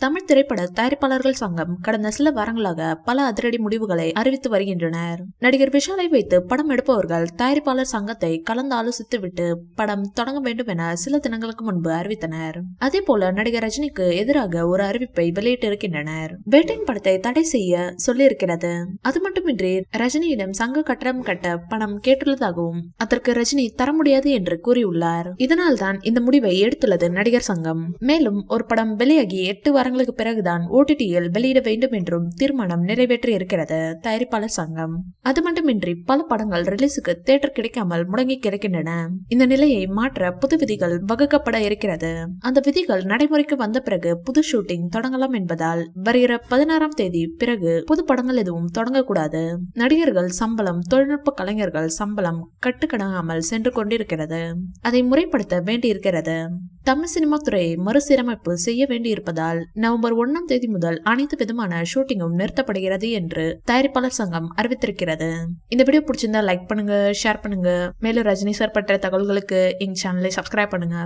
தமிழ் திரைப்பட தயாரிப்பாளர்கள் சங்கம் கடந்த சில வாரங்களாக பல அதிரடி முடிவுகளை அறிவித்து வருகின்றனர். நடிகர் விஷாலை வைத்து படம் எடுப்பவர்கள் தயாரிப்பாளர் சங்கத்தை கலந்து ஆலோசித்துவிட்டு படம் தொடங்க வேண்டும் என சில தினங்களுக்கு முன்பு அறிவித்தனர். அதே போல நடிகர் ரஜினிக்கு எதிராக ஒரு அறிவிப்பை வெளியிட்டிருக்கின்றனர். வேட்டையின் படத்தை தடை செய்ய சொல்லியிருக்கிறது. அது மட்டுமின்றி ரஜினியிடம் சங்க கட்டடம் கட்ட பணம் கேட்டுள்ளதாகவும் அதற்கு ரஜினி தர முடியாது என்று கூறியுள்ளார். இதனால் தான் இந்த முடிவை எடுத்துள்ளது நடிகர் சங்கம். மேலும் ஒரு படம் வெளியாகி 8 வாரங்களுக்கு பிறகுதான் OTT-யில் வெளியிட வேண்டும் என்றும் தீர்மானம் நிறைவேற்றி இருக்கிறது தயாரிப்பாளர் சங்கம். அது மட்டுமின்றி பல படங்கள் ரிலீஸுக்கு தியேட்டர் கிடைக்காமல் முடங்கி கிடக்கின்றன. இந்த நிலையை மாற்ற புது விதிகள் வகுக்கப்பட இருக்கிறது. அந்த விதிகள் நடைமுறைக்கு வந்த பிறகு புது ஷூட்டிங் தொடங்கலாம் என்பதால் வருகிற 16ஆம் தேதி பிறகு புது படங்கள் எதுவும் தொடங்கக்கூடாது. நடிகர்கள் சம்பளம், தொழில்நுட்ப கலைஞர்கள் சம்பளம் கட்டுக்கடங்காமல் சென்று கொண்டிருக்கிறது. அதை முறைப்படுத்த வேண்டியிருக்கிறது. தமிழ் சினிமா துறையை மறுசீரமைப்பு செய்ய வேண்டியிருப்பதால் நவம்பர் 1ஆம் தேதி முதல் அனைத்து விதமான ஷூட்டிங்கும் நிறுத்தப்படுகிறது என்று தயாரிப்பாளர் சங்கம் அறிவித்திருக்கிறது. இந்த வீடியோ பிடிச்சிருந்தா லைக் பண்ணுங்க, ஷேர் பண்ணுங்க. மேலும் ரஜினி சார் பற்றிய தகவல்களுக்கு எங்க சேனலை சப்ஸ்கிரைப் பண்ணுங்க.